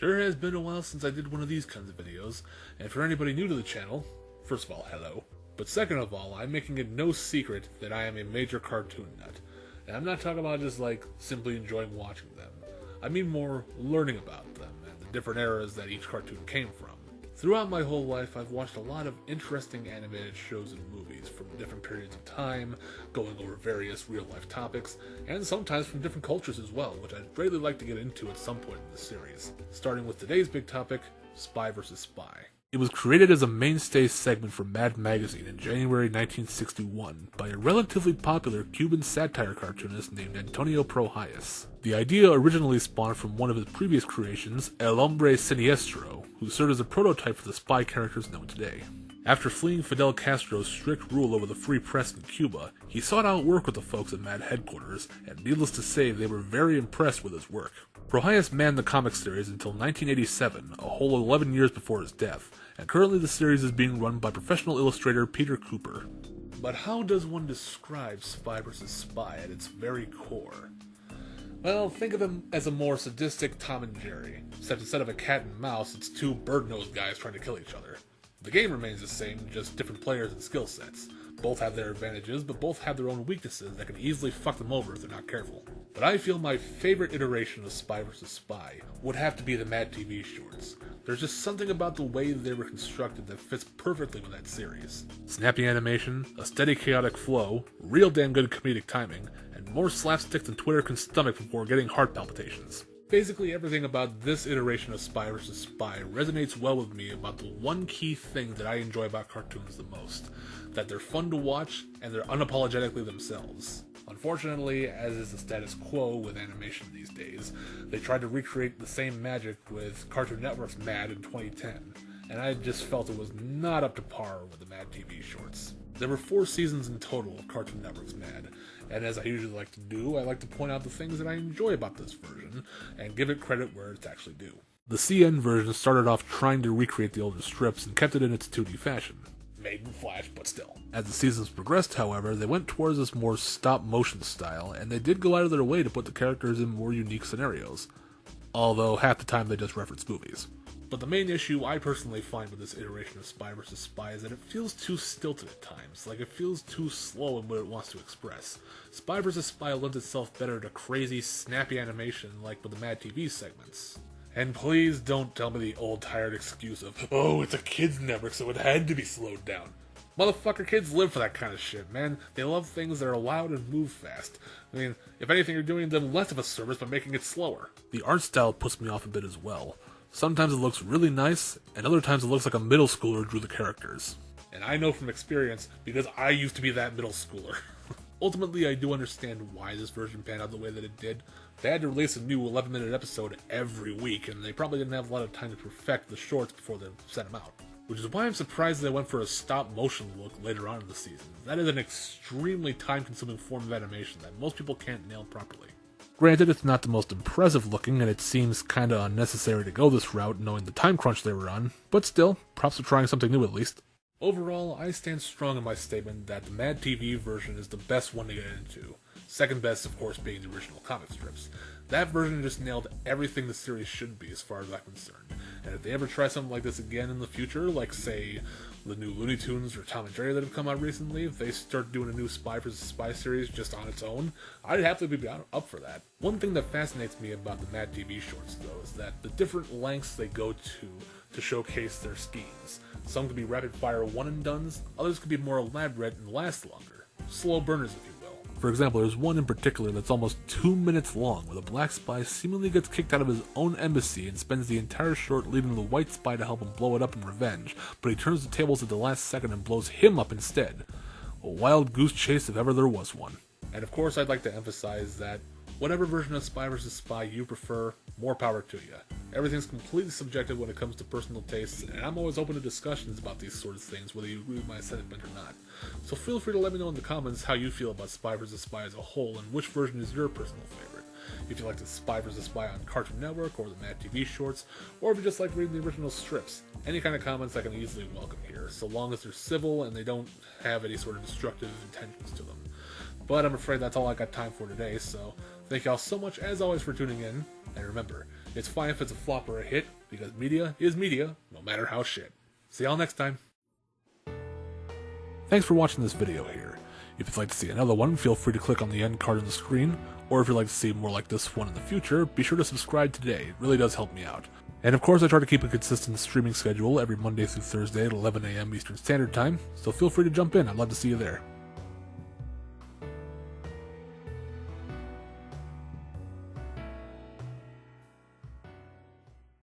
Sure has been a while since I did one of these kinds of videos, and for anybody new to the channel, first of all, hello. But second of all, I'm making it no secret that I am a major cartoon nut. And I'm not talking about just like simply enjoying watching them. I mean more learning about them and the different eras that each cartoon came from. Throughout my whole life, I've watched a lot of interesting animated shows and movies from different periods of time, going over various real-life topics, and sometimes from different cultures as well, which I'd greatly like to get into at some point in the series. Starting with today's big topic, Spy vs. Spy. It was created as a mainstay segment for Mad Magazine in January 1961 by a relatively popular Cuban satire cartoonist named Antonio Prohías. The idea originally spawned from one of his previous creations, El Hombre Siniestro, who served as a prototype for the spy characters known today. After fleeing Fidel Castro's strict rule over the free press in Cuba, he sought out work with the folks at Mad headquarters, and needless to say, they were very impressed with his work. Prohías manned the comic series until 1987, a whole 11 years before his death, and currently the series is being run by professional illustrator Peter Cooper. But how does one describe Spy vs. Spy at its very core? Well, think of them as a more sadistic Tom and Jerry, except instead of a cat and mouse, it's two bird-nosed guys trying to kill each other. The game remains the same, just different players and skill sets. Both have their advantages, but both have their own weaknesses that can easily fuck them over if they're not careful. But I feel my favorite iteration of Spy vs. Spy would have to be the Mad TV shorts. There's just something about the way they were constructed that fits perfectly with that series. Snappy animation, a steady chaotic flow, real damn good comedic timing, and more slapstick than Twitter can stomach before getting heart palpitations. Basically everything about this iteration of Spy vs. Spy resonates well with me about the one key thing that I enjoy about cartoons the most, that they're fun to watch and they're unapologetically themselves. Unfortunately, as is the status quo with animation these days, they tried to recreate the same magic with Cartoon Network's Mad in 2010, and I just felt it was not up to par with the Mad TV shorts. There were 4 seasons in total of Cartoon Network's Mad, and as I usually like to do, I like to point out the things that I enjoy about this version, and give it credit where it's actually due. The CN version started off trying to recreate the older strips and kept it in its 2D fashion. Made in Flash, but still. As the seasons progressed, however, they went towards this more stop-motion style, and they did go out of their way to put the characters in more unique scenarios. Although half the time they just reference movies. But the main issue I personally find with this iteration of Spy vs. Spy is that it feels too stilted at times, like it feels too slow in what it wants to express. Spy vs. Spy lends itself better to crazy, snappy animation like with the Mad TV segments. And please don't tell me the old tired excuse of, oh, it's a kids network so it had to be slowed down. Motherfucker, kids live for that kind of shit, man. They love things that are loud and move fast. I mean, if anything, you're doing them less of a service by making it slower. The art style puts me off a bit as well. Sometimes it looks really nice, and other times it looks like a middle schooler drew the characters. And I know from experience, because I used to be that middle schooler. Ultimately, I do understand why this version panned out the way that it did. They had to release a new 11-minute episode every week, and they probably didn't have a lot of time to perfect the shorts before they sent them out. Which is why I'm surprised they went for a stop-motion look later on in the season. That is an extremely time-consuming form of animation that most people can't nail properly. Granted, it's not the most impressive looking, and it seems kinda unnecessary to go this route knowing the time crunch they were on, but still, props for trying something new at least. Overall, I stand strong in my statement that the Mad TV version is the best one to get into. Second best, of course, being the original comic strips. That version just nailed everything the series should be as far as I'm concerned. And if they ever try something like this again in the future, like say the new Looney Tunes or Tom and Jerry that have come out recently, if they start doing a new Spy vs. Spy series just on its own, I'd happily be up for that. One thing that fascinates me about the Mad TV shorts, though, is that the different lengths they go to showcase their schemes. Some could be rapid-fire one-and-dones, others could be more elaborate and last longer. Slow burners, if you will. For example, there's one in particular that's almost 2 minutes long, where the black spy seemingly gets kicked out of his own embassy and spends the entire short leaving the white spy to help him blow it up in revenge, but he turns the tables at the last second and blows him up instead. A wild goose chase if ever there was one. And of course, I'd like to emphasize that whatever version of Spy vs. Spy you prefer, more power to you. Everything's completely subjective when it comes to personal tastes, and I'm always open to discussions about these sorts of things, whether you agree with my sentiment or not. So feel free to let me know in the comments how you feel about Spy vs. Spy as a whole, and which version is your personal favorite. If you like the Spy vs. Spy on Cartoon Network, or the Mad TV shorts, or if you just like reading the original strips. Any kind of comments I can easily welcome here, so long as they're civil and they don't have any sort of destructive intentions to them. But I'm afraid that's all I got time for today, so thank y'all so much as always for tuning in, and remember, It's fine if it's a flop or a hit, because media is media, no matter how shit. See y'all next time. Thanks for watching this video here. If you'd like to see another one, feel free to click on the end card on the screen, or if you'd like to see more like this one in the future, be sure to subscribe today. It really does help me out. And of course, I try to keep a consistent streaming schedule every Monday through Thursday at 11 AM Eastern Standard Time, so feel free to jump in. I'd love to see you there.